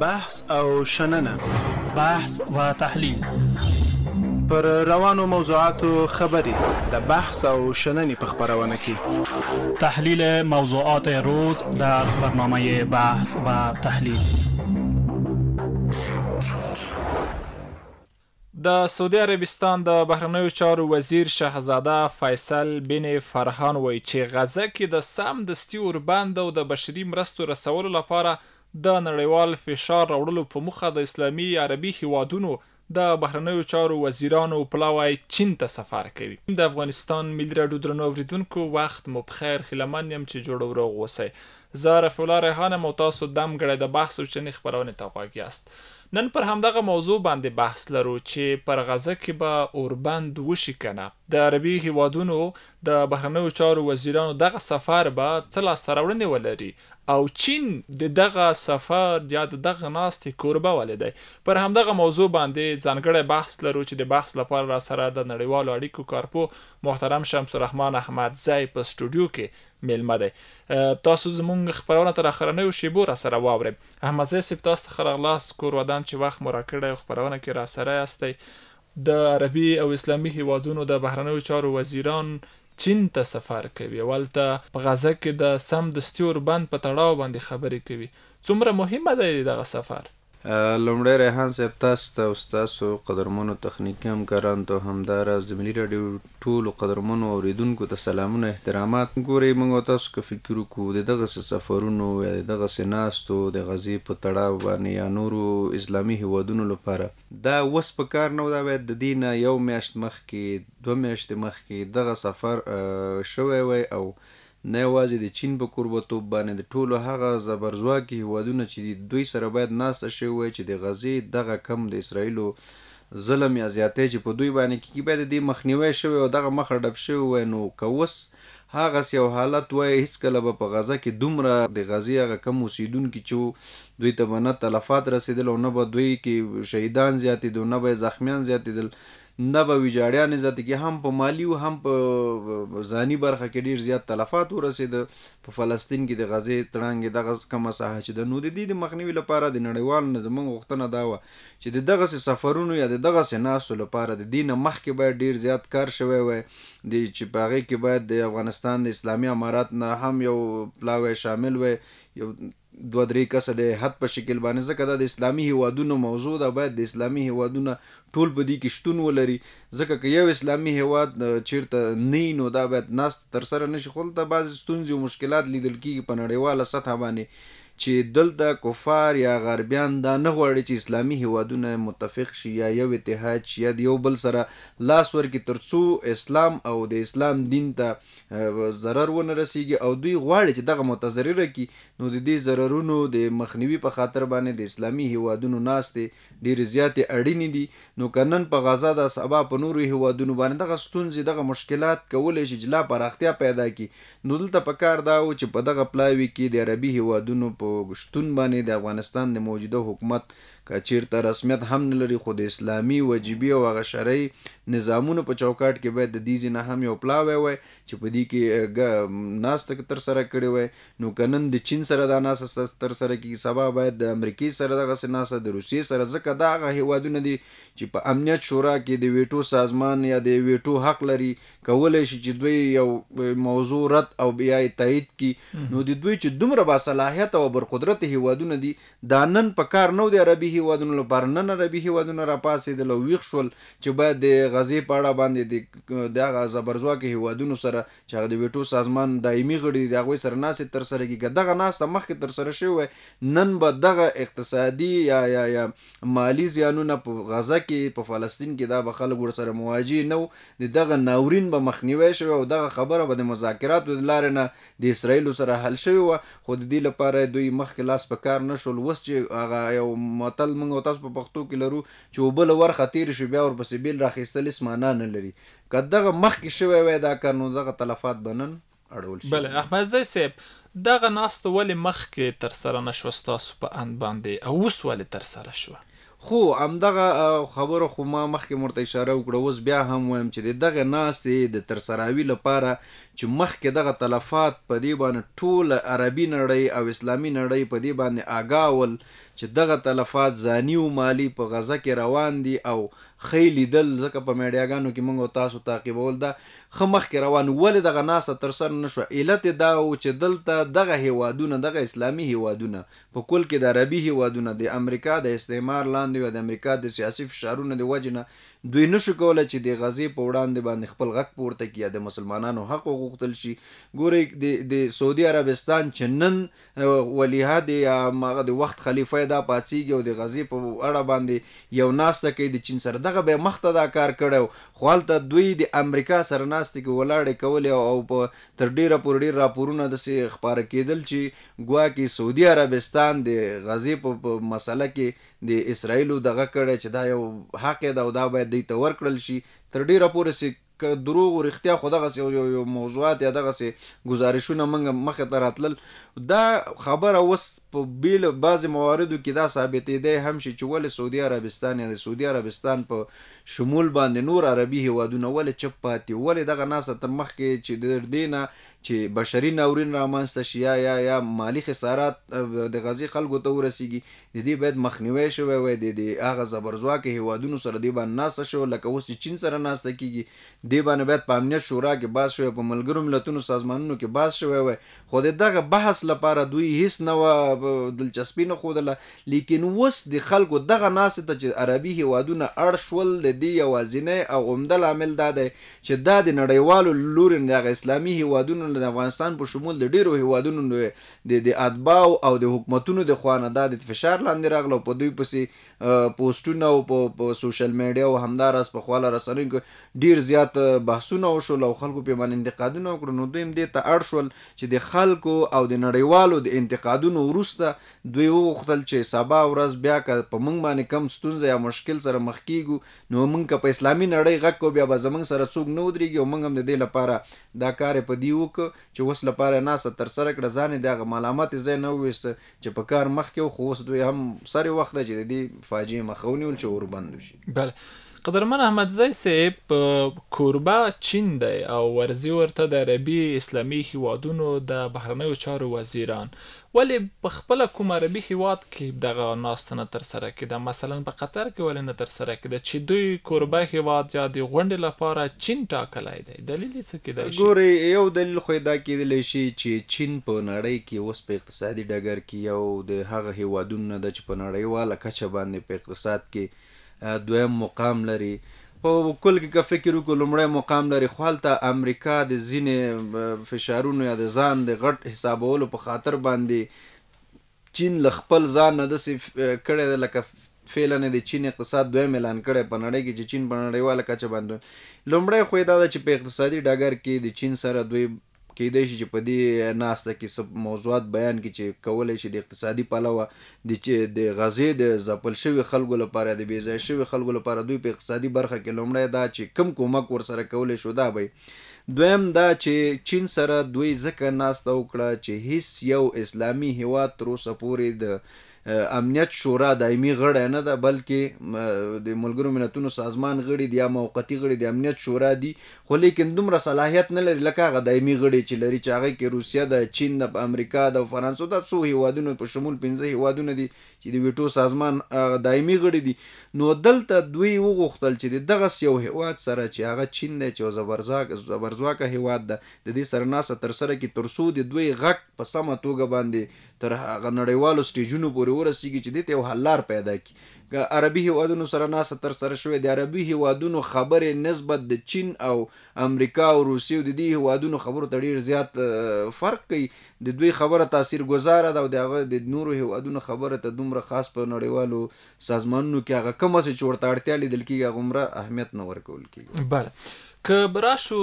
بحث او شننه، بحث و تحلیل پر روانو موضوعاتو خبري د بحث او شننې په خبرونه کې تحلیل موضوعات روز در برنامه بحث و تحلیل. د سعودي عربستان د بهرنیو چارو وزیر شهزاده فیصل بن فرحان وایي چې غزه کې د سمدستي اوربند او د بشري مرستو رسولو لپاره د نړیوال فشار راوړلو په موخه د اسلامي عربي هیوادونو د بهرنیو چارو وزیرانو پلاوی چین ته سفر کوي. د افغانستان ملي راډیو درنو اوریدونکو، وخت مو بخیر، هیله یم چې جوړ او روغ اوسئ. زه رفیع الله ریحان یم او تاسو دم ګړی د بحث او چنې خپرونې ته غوږ یاست. نن پر همدغه موضوع باندې بحث لرو چې پر غزه کې به اوربند وشي کنه. د عربي هیوادونو د بهرنیو چارو وزیرانو دغه سفر به څه لاسته راوړنې ولري او چین د دغه سفر یا د دغه ناستې کوربه ولې دی. پر همدغه موضوع باندې ځانګړی بحث لرو چې د بحث لپاره را سره د نړیوالو اړیکو کارپو محترم شمس الرحمن احمدزی په سټوډیو کې میلمه دی. تاسو زموږ خپرونه تر اخرنیو شیبو را سره واورئ. احمدزی صاحب، تاسو ته ښه راغلاست، کور ودان چې وخت مو راکړی او خپرونه کې را سره یاستئ. د عربي او اسلامي هیوادونو د بهرنیو چارو وزیران چین ته سفر کوي او هلته په غزه کې د سمدستي اوربند په تړاو باندې خبرې کوي. څومره مهمه دی دغه سفر؟ لومړی ریحان صاحب، تاسو ته او ستاسو قدرمنو تخنیکي همکارانو ته همداراز د ملي راډیو ټولو قدرمنو اورېدونکو ته سلامونه، احترامات. ګورئ، موږ او تاسو که فکر وکړو د دغسې سفرونو یا د دغسې ناستو د غزې په تړاو باندې یا نورو اسلامي هیوادونو لپاره دا اوس په کار نه و، دا باید د دې نه یو میاشت مخکې، 2 میاشتې مخکې دغه سفر شوی وی او نه یوازې د چین په کوربه‌توب باندې د ټولو هغه زبرځواکي هیوادونه چې دوی سره باید ناسته شوې وای چې د غزې دغه کم د اسرائیلو ظلم یا زیاتی چې په دوی باندې کېږي باید د دې مخنیوی شوی او دغه مخه ډب شوی وای. نو که اوس هغسې یو حالت وای، هېڅکله به په غزه کې دومره د غزې هغه کم اوسېدونکي چې دوی ته به نه تلفات رسېدل او نه به دوی کې شهیدان زیاتېدل، نه به یې زخمیان زیاتېدل، نه به ویجاړیانې زیاتې کې، هم په مالی او هم په ځاني برخه کې ډېر زیات تلفات ورسېده. په فلسطین کې د غزې تړانګې دغه کمه ساحه چې ده، نو د دې د مخنیوي لپاره د نړیوالو نه زموږ غوښتنه دا وه چې د دغسې سفرونو یا د دغسې ناستو لپاره د دې نه مخکې باید ډېر زیات کار شوی وی، چې په هغې کې باید د افغانستان د اسلامي امارات نه هم یو پلاوی شامل وی، یو 2-3 کسه د هیئت په شکل باندې، ځکه دا د اسلامي هیوادونو موضوع ده، باید د اسلامي هیوادونه ټول په دې کې شتون ولري. ځکه که یو اسلامي هیواد چیرته نه وي نو دا باید ناست ترسره نه شي. خو دلته بعضې ستونزې او مشکلات لیدل کېږي په نړیواله سطحه باندې چې دلته کفار یا غربیان دا نه غواړي چې اسلامي هیوادونه متفق شي یا یو اتحاد شي یا د یو بل سره لاس ورکړي تر څو اسلام او د اسلام دین ته ضرر ونه رسیږي، او دوی غواړي چې دغه متضرره کړي. نو د دې ضررونو د مخنیوي په خاطر باندې د اسلامي هیوادونو ناستې ډېرې زیاتې اړینې دي. نو که نن په غزه د سبا په نورو هیوادونو باندې دغه ستونزې، دغه مشکلات کولی شي چې لا پراختیا پیدا کړي، نو دلته په کار دا و چې په دغه پلاوي کې د عربي هیوادونو په شتون باندې د افغانستان د موجوده حکومت که چیرته رسمیت هم نه لري، خو د اسلامي وجیبې او هغه شرعي نظامونو په چوکاټ کې باید د دې ځای نه هم یو پلاوی وای چې په دې کې ناسته ترسره کړې وای. نو که نن د چین سره دا ناسته ترسره کېږي، سبا باید د امریکې سره دغسې ناسته، د روسیې سره، ځکه دا هغه هیوادونه دي چې په امنیت شورا کې د ویټو سازمان یا د ویټو حق لري، کولی شي چې دوی یو موضوع رد او بیا یې تایید کړي. نو د دوی چې دومره باصلاحیت او برقدرت هیوادونه دي، دا نن په کار نه و د عربي هیوادونو لپاره. نن عربي هیوادونه راپاڅېدل او ویښ شول چې باید د غزې په اړه باندې د هغه زبرځواکو هیوادونو سره چې هغه د ویټو سازمان دایمي غړي دي د هغوی سره ناستې ترسره کړي. که دغه ناسته مخکې ترسره شوې وای، نن به دغه اقتصادي یا مالي زیانونه په غزه کې، په فلسطین کې، دا به خلک ورسره مواجه نه و، د دغه ناورین به مخنیوی شوی او دغه خبره به د مذاکراتو د لارې نه د اسرائیلو سره حل شوې وه. خو د دې لپاره دوی مخکې لاس په کار نه شول. اوس چې هغه یو متل موږ او تاسو په پښتو کې لرو چې اوبه له ورخه تېرې شو بیا ورپسې بیل راخیستل هېڅ معنا نه لري. که دغه مخکې شوی وای دا کار، نو دغه تلفات به نن اړول شي. بله احمدزی صاحب، دغه ناسته ولې مخکې ترسره نه شوه ستاسو په اند باندې او اوس ولې ترسره شوه؟ خو همدغه خبره خو ما مخکې مرته اشاره وکړه، اوس بیا هم وایم چې د دغه ناستې د ترسراوي لپاره چې مخکې دغه تلفات په دې باندې ټوله عربي نړۍ او اسلامي نړۍ په دې باندې آګاه ول چې دغه تلفات ځاني او مالی په غزه کې روان دي او ښه لیدل، ځکه په میډیاګانو کې موږ تاسو تعقیبول دا ښه مخکې روان. ولې دغه ناسته ترسره نه شوه؟ علت یې دا و چې دلته دغه هیوادونه، دغه اسلامي هیوادونه په کل کې د عربي هیوادونه د امریکا د استعمار لاندې او د امریکا د سیاسي فشارونو د وجې نه دوی نشو کولی چې د غزې په وړاندې باندې خپل غږ پورته کړي یا د مسلمانانو حق وغوښتل شي. ګورئ د سعودي عربستان چې نن ولیعهد یا هغه د وخت خلیفه دا پاڅېږي او د غزې په اړه باندې یو ناسته کوي د چین سره، دغه به مخته دا کار کړی خو هلته دوی د امریکا سره ناستې کې ولاړې کولې او په تر ډېره پورې ډېر راپورونه داسې خپاره کېدل چې ګواکې سعودي عربستان د غزې په مسله کې د اسرائیلو دغه کړی چې دا یو حق ده او دا باید دوی ته ورکړل شي. تر ډېره پورې که دروغ و رښتیا خو دغسې یو موضوعات یا دغسې گزارشونه موږ مخې ته راتلل، دا خبره اوس په بیل بعضې مواردو کې دا ثابتېدی هم شي چې ولې سعودي عربستان یا د سعودي عربستان په شمول باندې نور عربي هیوادونه ولې چپ پاتې، ولې دغه ناسته تر مخکې چې د دې نه چې بشري ناورین رامنځته شي یا مالي خسارات د غزې خلکو ته ورسیږي، د دې باید مخنیوی شوی وای. د هغه زبرځواکه هیوادونو سره دې باندې ناسته شو لکه اوس چې چین سره ناسته کېږي، دې باندې باید په امنیت شورا کې بحث شوی، په ملګرو ملتونو سازمانونو کې بحث شوی وای. خو د دغه بحث لپاره دوی هیڅ نه وه دلچسپي نه ښودله. لیکن اوس د خلکو دغه ناستې ته چې عربي هیوادونه اړ شول، د دې یوازینی او عمده لامل دا دی چې دا د نړیوالو لوري دغه اسلامي هیوادونو د افغانستان په شمول د ډېرو هیوادونو د اتباعو او د حکومتونو د خوا نه دا د فشار لاندې راغله او په دوی پسې پوسټونه او په سوشل میډیا او همداراز په خواله رسنیو کې ډېر زیات بحثونه وشول او خلکو پرې باندې انتقادونه وکړل. نو دوی هم دې ته اړ شول چې د خلکو او د نړیوالو د انتقادونو وروسته دوی وغوښتل چې سبا ورځ بیا که په موږ باندې کم ستونزه یا مشکل سره مخ کېږو نو موږ که په اسلامي نړۍ غږ کوو بیا به زموږ سره څوک نه ودرېږي او موږ هم د دې لپاره دا کار یې په دې وکړو چې اوس لپاره ناسته ترسره کړه، ځان یې د هغه ملامت ځای نه وویسته چې په کار مخکې و، خو اوس دوی هم سر وخت ده چې د دې فاجعې مخه ونیول چې اوربند وشي. بله قدرمن احمدزی صاحب، کوربه چین دی او ورځي ورته د عربي اسلامي هیوادونو د بهرنیو چارو وزیران، ولې په خپله کوم عربي هیواد کې دغه ناسته نه ترسره کېده؟ مثلا په قطر کې ولې نه ترسره کېده چې دوی کوربه هیواد یا د غونډې لپاره چین ټاکلی دی؟ دلیل یې څه کېدای شي؟ ګورئ، یو دلیل خو دا کېدلی شي چې چین په نړۍ کې اوس په اقتصادي ډګر کې یو د هغه هیوادونو نه ده چې په نړیواله کچه باندې په اقتصاد کې دویم مقام لري. په کل کې که فکر وکړو لومړی مقام لري، خو هلته امریکا د ځینې فشارونو یا د ځان د غټ حسابولو په خاطر باندې چین له خپل ځان نه داسې کړی ده لکه فعلا د چین اقتصاد دویم اعلان کړی په نړۍ کې چې چین په نړیواله کچه باندې لومړی خو یې دا ده چې په اقتصادي ډګر کې د چین سره دوی کېدای شي چې په دې ناسته کې څه موضوعات بیان کړي چې کولی شي د اقتصادي پلوه د غزې د ځپل شوي خلکو لپاره، د بې ځای شوي خلکو لپاره دوی په اقتصادي برخه کې لومړی دا چې کم کومک ورسره کولی شو دا به. دویم دا چې چین سره دوی ځکه ناسته وکړه چې هیڅ یو اسلامي هیواد تر اوسه پورې د امنیت شورا دایمي غړی نه ده، بلکې د ملګرو ملتونو سازمان غړي دي یا موقتي غړي د امنیت شورا دي، خو لیکن دومره صلاحیت نه لري لکه هغه دایمي غړي چې لري چې هغه کې روسیه ده، چین ده، امریکا ده، فرانسه ده، څو هیوادونه په شمول 15 هیوادونه دي چې د ویټو سازمان دایمي غړي دي. نو دلته دوی وغوښتل چې دغسې یو هیواد سره چې هغه چین دی چې یو زبرځواکه هیواد ده د دې سره ناسته ترسره کړي تر څو د دوی غږ په سمه توګه باندې تر هغه نړیوالو سټیجونو پورې ورسېږي چې دې ته یو حل لار پیدا کړي. که عربي هیوادونو سره ناسته ترسره شوې، د عربي هیوادونو خبرې نسبت د چین او امریکا او روسیې او د دې هیوادونو خبرو ته ډېر زیات فرق کوي. د دوی خبره تاثیر گذاره ده او د هغه د نورو هیوادونو خبره ته دومره خاص په نړیوالو سازمانونو کې هغه کومه چې ورته اړتیا لیدل کېږي هغه عمره اهمیت نه ورکول کېږي. بله که راشو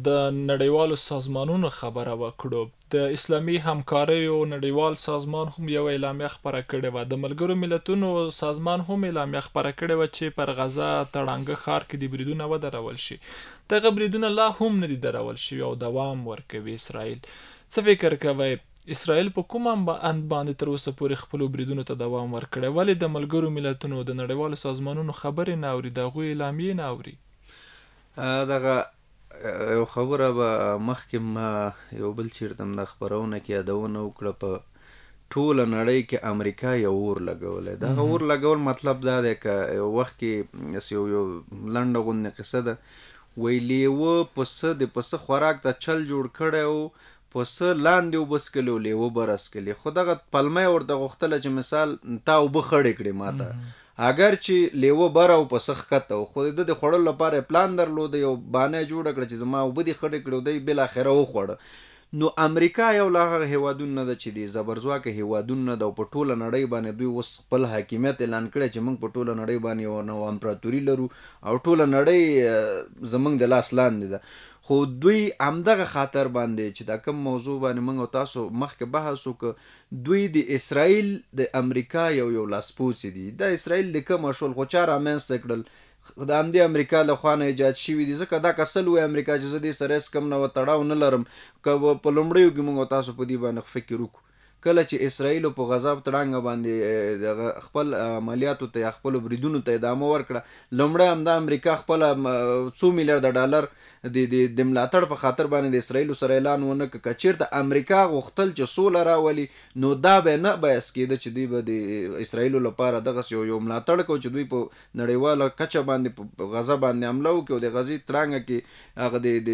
د نړیوالو سازمانونو خبره وکړو، د اسلامي همکاریو نړیوال سازمان هم یو اعلامیه خپره کړې وه، د ملګرو ملتونو سازمان هم اعلامیه خپره کړې وه چې پر غزه تړانګه ښار کې د بریدونه ودرول شي. دغه بریدونه لا هم نه دي درول شوي او دوام ورکوي اسرائیل. څه فکر کوئ اسرائیل په کوم اند باندې تر اوسه پورې خپلو بریدونو ته دوام ورکړی؟ ولې د ملګرو ملتونو د نړیوالو سازمانونو خبرې نه اوري، د هغوی اعلامیې نه اوري؟ دغه یو خبره به مخکې ما یو بل چیرته د خپرونه کې یادونه وکړه، په ټوله نړۍ کې امریکا یو اور لګولی. دغه اور لګول مطلب دا دی که یو وخت کې یو لنډه غوندې قصه ده، وی لیوه پسه د پسه خوراک ته چل جوړ کړی و، پسه لاندې اوبه څکلې و، لیوه به راسکلې، خو دغه پلمه یې ورته غوښتله چې مثال تا اوبه خړې کړې ماته، اگر چې لیوه بره او پسه ښکته و، خو د خوړلو لپاره یې پلان درلوده، یو بانه یې جوړه کړه چې زما اوبه دې خړې کړې، او دی بالاخره وخوړه. نو امریکا یو له هغه هیوادونو نه ده چې د زبرځواکه هیوادونو نه ده، او په ټوله نړۍ باندې دوی اوس خپل حاکمیت اعلان کړی چې موږ په ټوله نړۍ باندې یو نوه امپراتوري لرو او ټوله نړۍ زموږ د لاس لاندې ده. خو دوی همدغه خاطر باندې چې دا کوم موضوع باندې موږ او تاسو مخکې بحث وکړو، دوی د اسرائیل د امریکا یو لاسپوڅي دي. د اسرائیل د کومه شول خو چا رامنځته کړل، د همدې امریکا له خوا نه ایجاد شوي دي، ځکه دا کسل وی امریکا چې زه دې سره هېڅ کم نه تړاو نه لرم. که په لومړیو کې موږ تاسو په دې باندې فکر وکړو، کله چې اسرائیلو په غزا په تړانګه باندې خپل عملیاتو ته یا خپلو بریدونو ته ادامه ورکړه، لومړی همدا امریکا خپله څو میلیارده ډالر د ملاتړ په خاطر باندې د اسرائیلو سره اعلان ونه کړ. که چېرته امریکا غوښتل چې سوله راولي، نو دا به نه بحث کېده چې دوی به د اسرائیلو لپاره دغسې یو ملاتړ کوي چې دوی په نړیواله کچه باندې په غزه باندې حمله وکړي، او د غزې تړانګه کې هغه د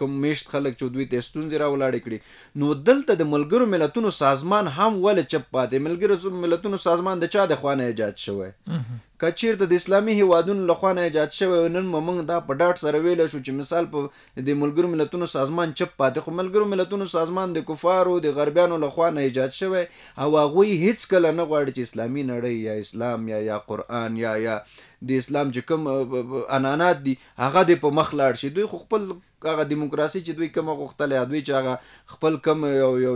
کوم میشت خلک چې دوی ته ستونزې راولاړې کړي. نو دلته د ملګرو ملتونو سازمان هم ولې چپ پاتې؟ ملګرو ملتونو سازمان د چا د خوا نه ایجاد شوی؟ که چیرته د اسلامي هیوادونو له خوا نه ایجاد شوی، نن موږ دا په ډاډ سره ویلی شو چې مثال په د ملګرو ملتونو سازمان چپ پاتې، خو ملګرو ملتونو سازمان د کفارو د غربیانو له خوا نه ایجاد شوی، او هغوی هیڅکله نه غواړي چې اسلامي نړۍ یا اسلام یا قرآن یا د اسلام چې کوم عنعنات دي هغه دې په مخ لاړ شي. دوی خو خپل هغه دیموکراسي چې دوی کومه غوښتله، یا دوی چې هغه خپل کوم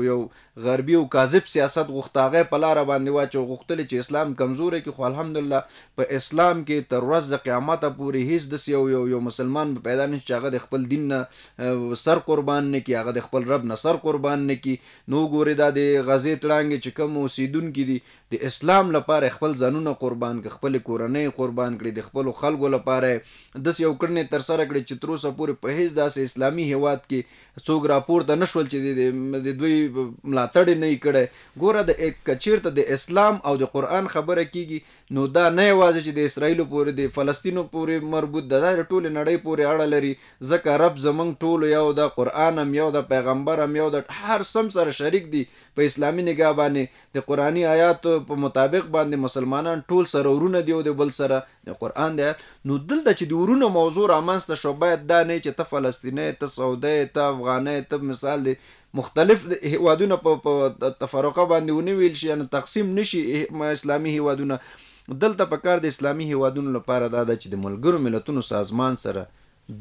یو غربي او کاذب سیاست غوښته، هغه په لاره باندې واچو، غوښتلې چې اسلام کمزوری کړي. خو الحمدلله په اسلام کې تر ورځ د قیامته پورې هیڅ داسې یو مسلمان به پیدا نه شي چې هغه د خپل دین نه سر قربان نه کړي، هغه د خپل رب نه سر قربان نه کړي. نو ګورې دا د غزې تړانګې چې کوم اوسېدونکي دي د اسلام لپاره خپل ځانونه قربان کړي، خپل کورنۍ قربان کړي، د خپلو خلکو لپاره داسې یو کړنې ترسره کړي چې تر اوسه پورې په هیڅ داسې اسلامي هیواد کې څوک راپورته نه شول چې د دوی ملاتړ یې نه یې کړی. ګوره که چېرته د اسلام او د قرآن خبره کېږي، نو دا نه یوازې چې د اسرائیلو پورې د فلسطینو پورې مربوط ده، دا د ټولې نړۍ پورې اړه لري، ځکه رب زموږ ټولو یو ده، قرآن هم یو ده، پیغمبر هم یو ده، هر سم سره شریک دي په اسلامي نگاه باندې. د قرآني آیاتو په مطابق باندې مسلمانان ټول سره ورونه دي، او د بل سره د قرآن دی. نو دلته چې د ورونو موضوع رامنځته شو، باید دا نه چې ته فلسطینی، ته سعودی، ته افغانی، ته مثال دی مختلف هیوادونه په تفرقه باندې ونه ویل شي، یعنې تقسیم نشي اسلامي هیوادونه. دلته په کار د اسلامي هیوادونو لپاره دا ده چې د ملګرو ملتونو سازمان سره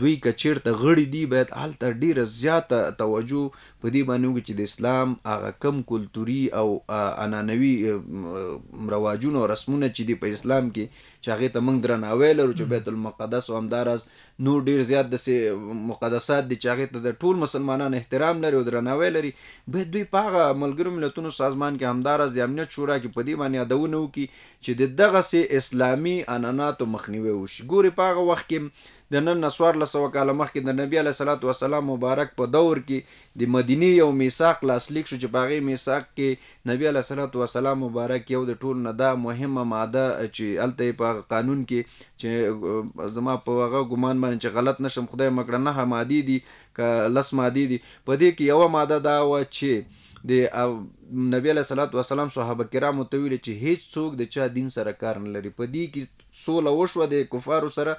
دوی که چېرته غړي دي، باید هلته ډیره زیاته توجه په دې باندې وکړي چې د اسلام هغه کم کلتوري او عنعنوي رواجونه او رسمونه چې دي په اسلام کې، چې هغې ته موږ درناوی لرو، چې بیت المقدس او همداراز نور ډیر زیات داسې مقدسات دي چې هغې ته د ټول مسلمانانو احترام لري او درناوی لري، باید دوی په هغه ملګرو ملتونو سازمان کې همداراز د امنیت شورا کې په دې باندې یادونه وکړي چې د دغسې اسلامي عنعناتو مخنیوی وشي. ګورې په هغه وخت کې د نن نه 1400 کاله مخکې د نبي علیه صلات وسلام مبارک په دور کې د مدینې یو میثاق لاسلیک شو، چې په هغې میثاق کې نبي علیه صلات وسلام مبارک یو د ټول نه دا مهمه ماده چې هلته یې په قانون کې، چې زما په هغه ګمان باندې چې غلط نشم خدای مکړه 9 مادې دي که 10 مادې دي، په دې کې یوه ماده دا وه چې د نبی علیه صلات وسلام صحابه کرامو ته ویلي چې هیڅ څوک د چا دین سره کار نه لري. په دې کې سوله وشوه د کفارو سره،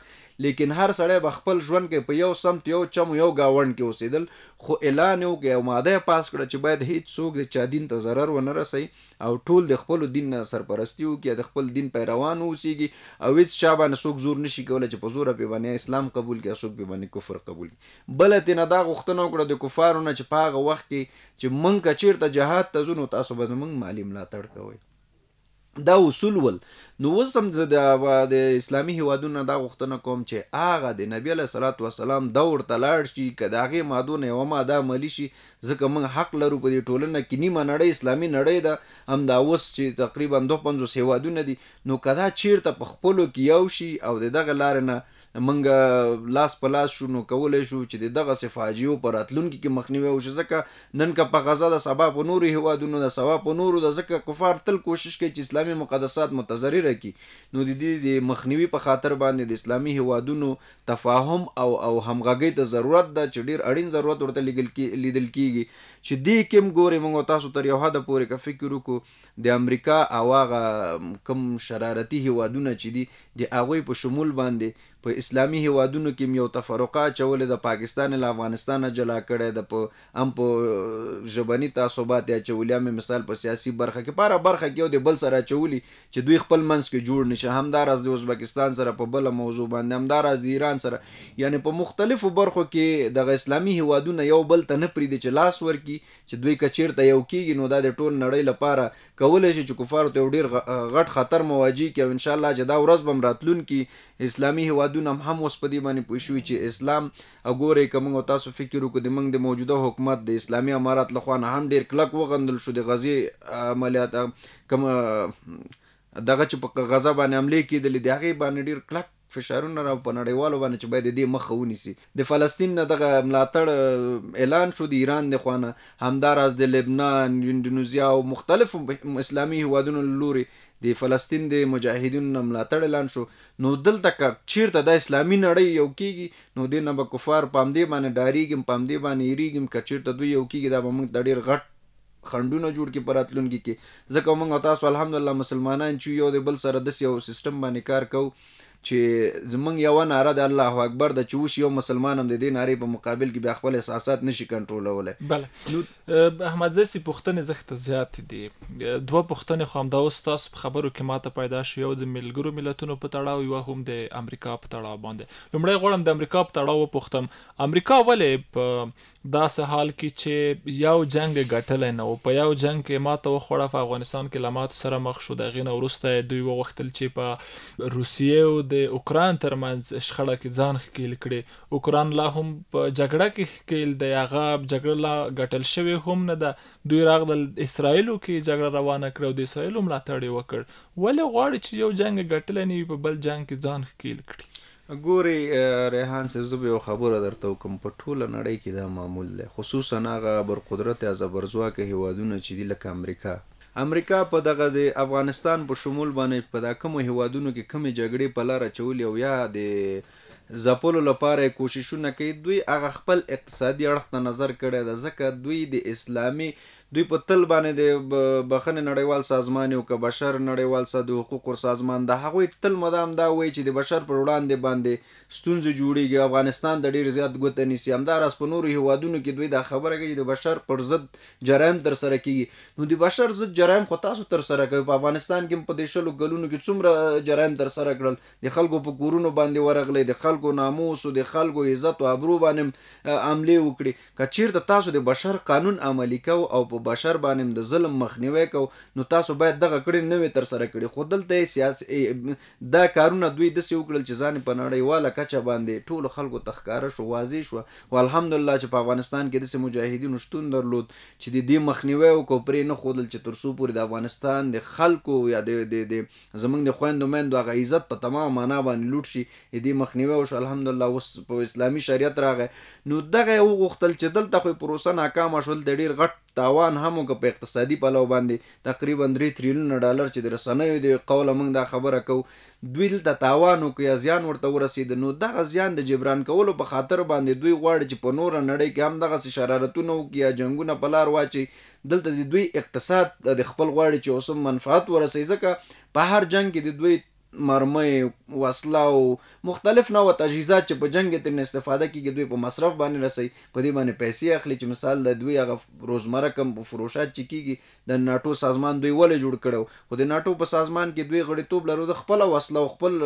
لیکن هر سړی به خپل ژوند کې په یو سمت، یو چم، یو گاونډ کې اوسېدل، خو اعلان یې وکړ، یو ماده یې پاس کړه چې باید هیڅ څوک د چا دین ته ضرر ونه رسوي، او ټول د خپلو دین نه سرپرستي وکړي، د خپل دین پیروان اوسېږي، او هیڅ چا باندې څوک زور نشي کولی چې په زوره پې باندې اسلام قبول کړي، څوک پې باندې کفر قبول کړي. بله ترې نه دا غوښتنه وکړه د کفارو نه چې په هغه وخت کې چې موږ که چېرته جهاد ته ځو، نو تاسو به زموږ مالي ملاتړ کوئ. دا اصول ول. نو اوس هم زه د اسلامي هیوادونو دا غوښتنه کوم چې هغه د نبی علیه صلات وسلام دور ته لاړ شي، که د هغې مادو نه یوه ماده عملي شي، ځکه موږ حق لرو په دې ټولنه کې نیمه نړۍ اسلامي نړۍ ده، هم دا اوس چې تقریبا 52 هیوادونه دي، نو که دا چیرته په خپلو کې یو شي او د دغه لارې نه منګه لاس په لاس شو، نو کولی شو چې د دغسې فاجعو په راتلونکي کې مخنیوی وشي. ځکه نن که په غزه د سبا په نورو هیوادونو د سبا په نورو د ځکه کفار تل کوشش کوي چې اسلامي مقدسات متضرره کړي، نو د دې د مخنیوي په خاطر باندې د اسلامي هیوادونو تفاهم او همغږۍ ته ضرورت ده، چې ډېر اړین ضرورت ورته لیدل کېږي. چې دې کې هم ګورئ موږ تاسو تر یو حده پورې که فکر وکړو د امریکا او هغه کوم شرارتي هیوادونه چې دي د هغوی په شمول باندې په اسلامي هیوادونو کې هم یو تفرقه اچولې، د پاکستان له افغانستانه جلا کړی ده، هم په ژبني تعصبات یې اچولي، هم مثال په سیاسي برخه کې په هره برخه کې یو د بل سره اچولي چې دوی خپل منځ کې جوړ نشي. همداراز د ازبکستان سره په بله موضوع باندې، همداراز د ایران سره، یعنی په مختلفو برخو کې دغه اسلامي هیوادونه یو بل ته نه پرېږدي چې لاس ورکړي، چې دوی که چېرته یو کېږي نو دا د ټول نړۍ لپاره کولی شي چې کفارو ته یو ډېر غټ خطر مواجه کړي. او انشاءالله چې دا ورځ به هم راتلونکي اسلامي هیوادونه هم اوس په دې باندې پوه شوي چې اسلام، او ګورئ که موږ تاسو فکر وکړو د موږ د موجوده حکومت د اسلامي امارات لخوا نه هم ډېر کلک وغندل شو د غزې عملیات، کوم دغه چې په غزه باندې حملې کېدلې د هغې باندې ډېر کلک فشارونه را په نړیوالو باندې چې باید د دې مخه ونیسي. د فلسطین نه دغه ملاتړ اعلان شو د ایران د خوا نه، همداراز د لبنان، اندونیزیا او مختلفو اسلامي هیوادونو له لورې د فلسطین د مجاهدینو نه ملاتړ اعلان شو. نو دلته که چیرته د اسلامي نړۍ یو کېږي نو دې نه به کفار په همدې باندې ډارېږي، په همدې باندې یېرېږي، که چیرته دوی یو کېږي دا به موږ ته ډېر غټ خنډونه جوړ کړي په راتلونکي کې. ځکه موږ او تاسو الحمدلله مسلمانان چې یو د بل سره داسې یو سیسټم باندې کار کوو چې زمونږ یوه ناره د الله اکبر ده، چې وشي یو مسلمان هم د دې نارې په مقابل کې بیا خپل احساسات نشي کنټرولولی. بله احمد زیسي پوښتنې زښته زیاتې دي، دوه پوښتنې خو همدا اوس تاسو په خبرو کې ماته پیدا شو، یو د ملګرو ملتونو په تړاو، یوه هم د امریکا په تړاو باندې. لومړی غواړم د امریکا په تړاو وپوښتم، امریکا ولې په داسې حال کې چې یو جنګ ګټلی نه و، په یو جنګ کې ماته وخوړه، په افغانستان کې له ماتو سره مخ شو، د هغې نه وروسته دوی وغوښتل چې په روسیې او د اوکراین ترمنځ شخړه کې ځان ښکیل کړي. اوکراین لا هم په جګړه کې ښکیل دی، هغه جګړه لا ګټل شوې هم نه ده، دوی راغلل اسرائیلو کې جګړه روانه کړه او د اسرائیلو ملاتړ یې وکړ. ولې غواړي چې یو جنګ ګټلی نه وي په بل جنګ کې ځان ښکیل کړي؟ ګورئ ریحان صاحب، زه به یو خبره درته وکړم، په ټوله نړۍ کې دا معمول دی، خصوصا هغه برقدرت یا زبرځواکه هیوادونه چې دي لکه امریکا په دغه د افغانستان په شمول باندې په دا کومو هیوادونو کې کومې جګړې په لار اچولي او یا د ځپلو لپاره کوششونه کوي، دوی هغه خپل اقتصادي اړخ ته نظر کړی ده. ځکه دوی د اسلامي دوی په تل باندې د بخښنې نړیوال سازمان او که بشر نړیوال د حقوقو سازمان د هغوی تل مدام دا وایي چې د بشر پر وړاندې باندې ستونزې جوړېږي، افغانستان د ډېر زیات ګوته نیسي. همداراز په نورو هیوادونو کې دوی دا خبره کوي چې د بشر پر ضد جرایم ترسره کېږي. نو د بشر ضد جرایم خو تاسو ترسره کوئ، په افغانستان کې هم په دې 20 کلونو کې څومره جرایم ترسره کړل، د خلکو په کورونو باندې ورغلی، د خلکو ناموس او د خلکو عزت او ابرو باندې حملې وکړي. که چیرته تاسو د بشر قانون عملي کوو او په بشر باندې د ظلم مخنیوی کوو، نو تاسو باید دغه کړنې نه وي ترسره کړي. خو دلته سیاسي دا کارونه دوی داسې وکړل چې ځان په نړیواله کچه باندې ټولو خلکو ته ښکاره شو، واضح شوه. او الحمدلله چې په افغانستان کې داسې مجاهدینو شتون درلود چې د دې مخنیوی وکړو، پرې نه ښودل چې تر څو پورې د افغانستان د خلکو یا د زموږ د خویندو میندو هغه عزت په تمام معنا باندې لوټ شي، د دې مخنیوی وشو. الحمدلله اوس په اسلامي شریعت راغی. نو دغه یې وغوښتل چې دلته خو پروسه ناکامه شول، د ډېر غټ تاوان هم وکړه په اقتصادي پلو باندې، تقریبا 3 تریلیون ډالر چې د رسنیو د قوله موږ دا خبره کوو، دوی دلته تاوان وکړ یا زیان ورته ورسېد. نو دغه زیان د جبران کولو په خاطر باندې دوی غواړي چې په نوره نړۍ کې هم دغسې شرارتونه وکړي یا جنګونه په لار واچي. دلته د دوی اقتصاد د خپل غواړي چې اوس هم منفعت ورسوي، ځکه په هر جنګ کې د دوی مرمۍ، وسله او مختلف نوع تجهیزات چې په جنګ کې ترنه استفاده کېږي دوی په مصرف باندې رسوي، په دې باندې پیسې اخلي. چې مثال د دوی هغه روزمره کم فروشات چې کېږي، د ناټو سازمان دوی ولې جوړ کړو، خو د ناټو په سازمان کې دوی غړیتوب لرو، د خپله وسله او خپل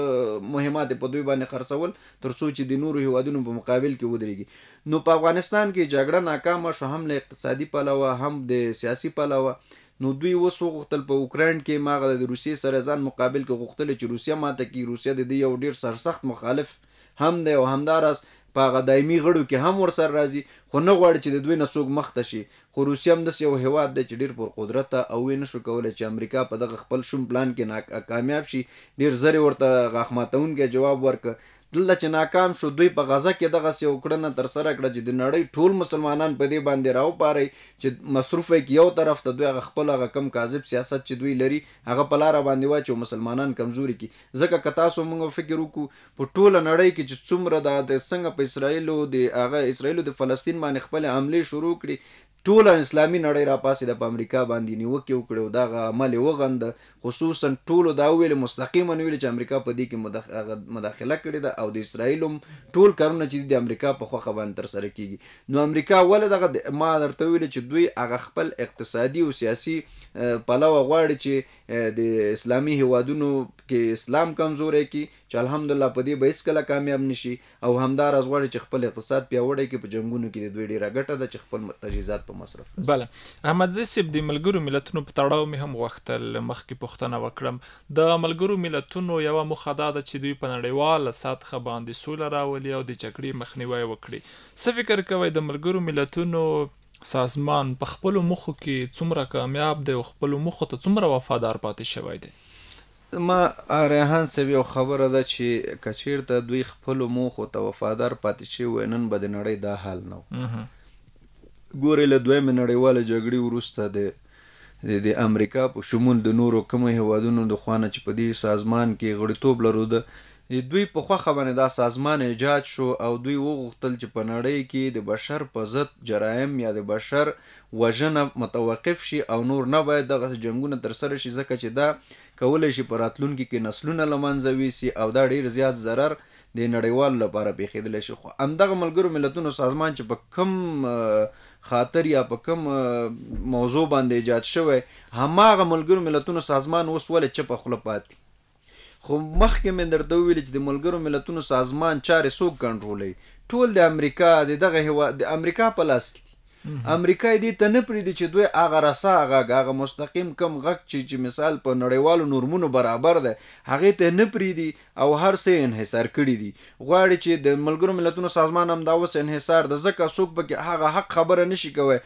مهمات په دوی باندې خرڅول تر څو چې د نورو هیوادونو په مقابل کې ودرېږي. نو په افغانستان کې جګړه ناکامه شو، هم له اقتصادي پلوه هم د سیاسي پلوه. نو دوی اوس وغوښتل په اوکراین کې ماغه د روسیې سره ځان مقابل کې غوښتل چې روسیه ماته کړي. روسیه د دې یو ډېر سرسخت مخالف هم دی او همداراز په هغه دایمي غړو کې هم ورسره راځي، خو نه غواړي چې د دوی نه څوک مخته شي. خو روسیه هم داسې یو هیواد دی چې ډېر پرقدرته او ویې نشو کولی چې امریکا په دغه خپل شوم پلان کې کامیاب شي. ډېر زر یې ورته غاښ ماتونکی جواب ورکړ. دلته چې ناکام شو، دوی په غزه کې دغسې یو کړنه ترسره کړه چې د نړۍ ټول مسلمانان په دې باندې راوپارئ چې مصروف یې یو طرف ته دوی هغه خپل هغه کم کاذب سیاست چې دوی لري هغه په لاره باندې واچي او مسلمانان کمزوري کړي. ځکه که تاسو موږ فکر وکړو په ټوله نړۍ کې چې څومره د څنګه په اسرائیلو د فلسطین باندې خپلې حملې شروع کړي، ټوله اسلامي نړۍ راپاسېده په امریکا باندې نیوکې وکړې او دغه عمل یې وغنده. خصوصا ټولو دا وویل، مستقیما ویل چې امریکا په دې کې مداخله کړې ده او د اسرائیل هم ټول کارونه چې د امریکا په خوښه باندې ترسره کیږي. نو امریکا ولې دغه ما درته ویل چې دوی هغه خپل اقتصادي او سیاسي پلوه غواړي چې د اسلامي هیوادونو کې اسلام کمزوری کړي، چې الحمدلله په دې به هېڅکله کامیاب نشي، او همداراز غواړي چې خپل اقتصاد پیاوړی کړي. په جنګونو کې د دوی ډېره ګټه ده چې خپل تجهیزات په مصرف. بله احمدزی صاحب، د ملګرو ملتونو په تړاو مې هم غوښتل مخکې پوښتنه وکړم. د ملګرو ملتونو یوه موخه دا ده چې دوی په نړیواله سطحه باندې سوله راولي او د جګړې مخنیوی وکړي. څه فکر کوئ د ملګرو ملتونو سازمان په خپلو موخو کې څومره کامیاب دی او خپلو موخو ته څومره وفادار پاتې شوی دی؟ ما ریحان صاحب یو خبره ده چې که چېرته دوی خپلو موخو ته وفادار پاتې شوي وای، نن به د نړۍ دا حال نه و. ګورئ له دویمې نړیواله جګړې وروسته د امریکا په شمول د نورو کومو هیوادونو د خوا نه چې په دې سازمان کې غړیتوب لروده، دوی په خوښه باندې دا سازمان ایجاد شو او دوی وغوښتل چې په نړۍ کې د بشر په ضد جرایم یا د بشر وژنه متوقف شي او نور نه باید دغه جنګونه ترسره شي، ځکه چې دا کولی شي په راتلونکي کې نسلونه له منځه ویسي او دا ډېر زیات ضرر د نړیوالو لپاره پېښېدلی شي. خو همدغه ملګرو ملتونو سازمان چې په کم خاطر یا په کم موضوع باندې ایجاد شوی، هماغه ملګرو ملتونو سازمان اوس ولې چپه خوله پاتې. خو مخکې مې درته وویلې چې د ملګرو ملتونو سازمان چارې څوک کنټرولوي؟ ټول د امریکا دغه هیواد د امریکا په لاس کې دي. امریکا دې ته نه پرېږدي چې دوی هغه رسا غږ، هغه مستقیم کم غږ چې مثال په نړیوالو نورمونو برابر دی، هغې ته نه پرېږدي او هر څه انحصار کړي دي. غواړي چې د ملګرو ملتونو سازمان هم دا اوس انحصار ده، ځکه څوک پکې هغه حق خبره نشي کوی.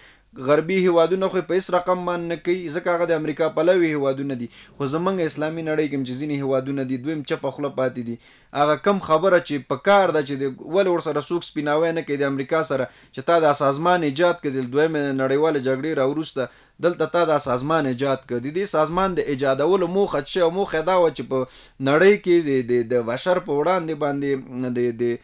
غربي هیوادونه خو په هېڅ رقم باندې نه کوي، ځکه هغه د امریکا پلوي هیوادونه دي. خو زمونږ اسلامي نړۍ کې چې ځینې هیوادونه دي، دوی هم چپه خوله پاتې دي. هغه کم خبره چې په کار ده چې ولې ورسره څوک سپیناوی نه کوي د امریکا سره چې تا دا سازمان ایجاد کړ د دویمې نړیوالې جګړې راوروسته، دلته تا دا سازمان ایجاد کړ. د دې سازمان د ایجادولو موخه څه وه؟ موخه دا وه چې په نړۍ کې د بشر په وړاندې باندې د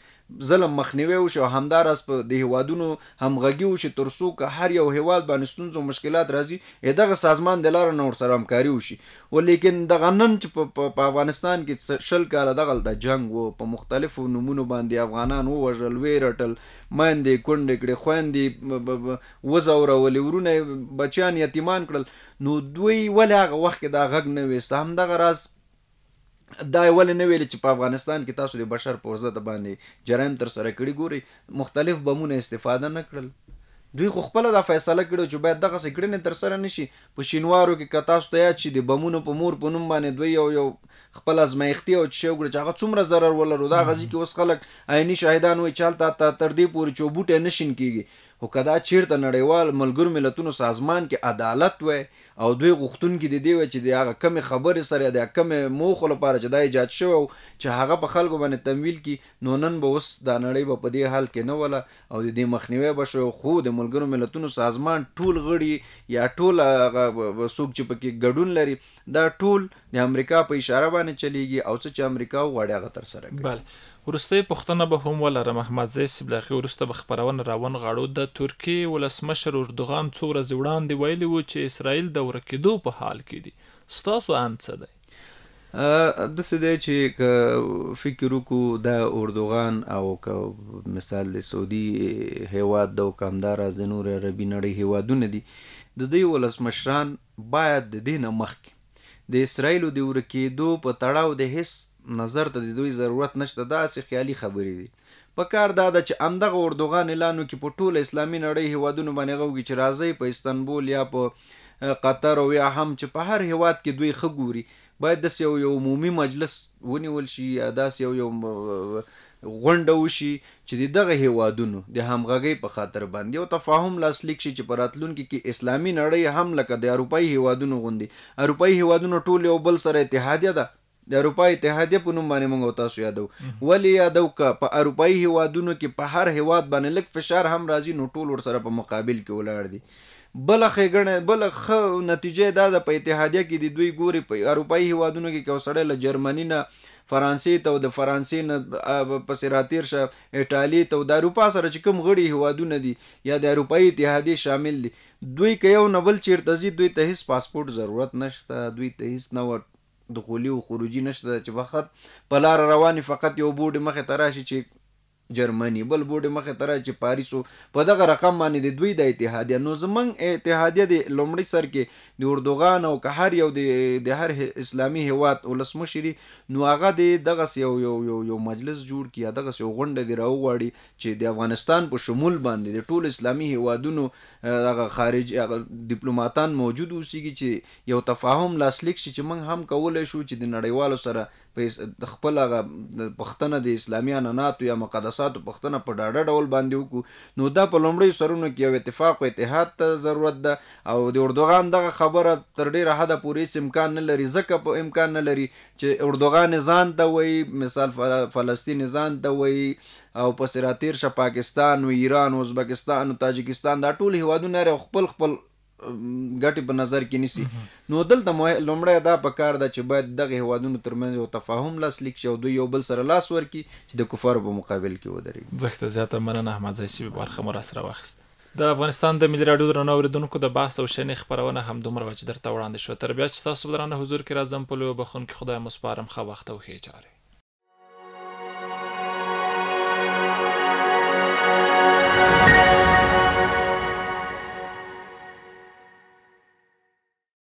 ظلم مخنیوی وشي او همداراز په د هیوادونو همغږي وشي، تر څو که هر یو هیواد باندې ستونزو مشکلات راځي دغه سازمان د لارې نه ورسره همکاري وشي. ولیکن دغه نن چې په افغانستان کې 20 کاله دغلته جنګ و، په مختلفو نومونو باندې افغانان ووژل، ویې رټل، میندې کونډې کړې، خویندې وځورولې، ورونه بچیان یتیمان کړل. نو دوی ولې هغه وخت کې دا غږ نه ویسته؟ همدغه راز دا ولې نه ویلې چې په افغانستان کې تاسو د بشر په ضد باندې جرایم ترسره کړي؟ ګورئ مختلف بمونه استفاده نه کړل. دوی خو خپله دا فیصله کړې چې باید دغسې کړنې ترسره نه شي. په شینوارو کې که تاسو ته یاد شي د بمونو په مور په نوم باندې دوی یو خپل ازمایښتي او شی وکړه چې هغه څومره ضرر ولرو. دا غزي کې اوس خلک عیني شاهدان وایي چې هلته تر دې پورې چې بوټی نه شین کېږي. خو که دا چېرته نړیوال ملګرو ملتونو سازمان کې عدالت وای او دوی غوښتونکي د دې وای چې د هغه کمې خبرې سره د کمې موخو لپاره چې دا ایجاد شوی و چې هغه په خلکو باندې تمویل کړي، نو نن به اوس دا نړۍ به په دې حال کې نه وله او د دې مخنیوی به شوی. خو د ملګرو ملتونو سازمان ټول غړي یا ټول هغه څوک چې پکې ګډون لري، دا ټول د امریکا په اشاره باندې چلیږي او څه چې امریکا وغواړي هغه ترسره کوي. بله وروستۍ پوښتنه به هم ولرم احمدزی صاحب، له هغې وروسته به خپرونه راونغاړو. د ترکیې ولسمشر اردوغان څو ورځې وړاندې ویلي و چې اسرائیل د ورکېدو په حال کې دي. ستاسو اند څه دی؟ داسې دی چې که فکر وکړو دا اردوغان او که مثال د سعودي هیواد ده او که همداراز د نور عربي نړۍ هیوادونه دي، د دوی ولسمشران باید د دې نه مخکې د اسرائیلو د ورکېدو په تړاو د هیڅ نظر ته د دوی ضرورت نشته. داسې خیالي خبرې دي. په کار دا ده چې همدغه اردوغان اعلان وکړي په ټوله اسلامي نړۍ هیوادونو باندې هغه وکړي چې راځئ په استانبول یا په قطر او یا هم چې په هر هیواد کې دوی ښه ګوري باید داسې یو عمومي مجلس ونیول شي یا داسې یو غونډه وشي چې د دغه هیوادونو د همغږۍ په خاطر باندې یو تفاهم لاسلیک شي چې په راتلونکي کې اسلامي نړۍ هم لکه د اروپایي هیوادونو غوندې اروپایي هیوادونو ټول یو بل سره اتحادیه ده د اروپایي اتحادیه په نوم باندې موږ تاسو یادو ولې یادو که په اروپایي هیوادونو کې په هر هیواد باندې لږ فشار هم راځي نو ټول ورسره په مقابل کې ولاړ دي بله ښه نتیجه دا ده په اتحادیه کې د دوی ګوري په اروپایي هیوادونو کې که یو سړی له جرمني نه فرانسې ته او د فرانسې نه پسې راتېر شه ایټالي ته او د اروپا سره چې کوم غړي هیوادونه دي یا د اروپایي اتحادیې شامل دي دوی که یو نه بل چېرته ځي دوی ته هېڅ پاسپورټ ضرورت نشته دوی ته هېڅ نوع دخولي او خروجي نشته چې فقط په لاره روانې فقط یو بوډ مخې ته راشي چې جرمني بل بوډ مخې ته راشي چې پاریسو په دغه رقم باندې د دوی د اتحادیه نو زمونږ اتحادیه د لومړي سر کې د اردوغان او که هر یو د هر اسلامي هیواد ولسمشري نو هغه د دغسې یو مجلس جوړ کړي یا دغسې یو غونډه دې راوغواړي چې د افغانستان په شمول باندې د ټول اسلامي هیوادونو هغه خارج هغه ډیپلوماتان موجود اوسیږي چې یو تفاهم لاسلیک شي چې موږ هم کولی شو چې د نړیوالو سره په خپل هغه پښتنه د اسلامي عنعناتو یا مقدساتو پښتنه په ډاډه ډول باندې وکړو نو دا په لومړیو سرونو کې یو اتفاق او اتحاد ته ضرورت ده او د اردوغان دغه خبره تر ډیره حده پورې هېڅ امکان نه لري ځکه په امکان نه لري چې اردوغان ځان ته وایي مثال فلسطین ځان ته وایي او پسې راتېر شه پاکستان و ایران ازبکستان و تاجکستان دا ټول هیوادونه خپل ګټې په نظر کې نیسي نو دلته لومړی دا پکار ده چې باید دغه هیوادونو ترمنځ یو تفاهم لاسلیک شي او دوی یو بل سره لاس ورکړي چې د کفارو په مقابل کې ودرېږي. زه زیاته مننه احمد زی صاحب برخه مو راسره واخیسته. د افغانستان د ملي راډیو درنو اورېدونکو د بحث او شنې خپرونه همدومره وه چې درته وړاندې شوه. تر بیا چې ستاسو په درانه حضور کې راځم په لویو بخښونکي خدای مو سپارم ښه وخت او ښې چارې.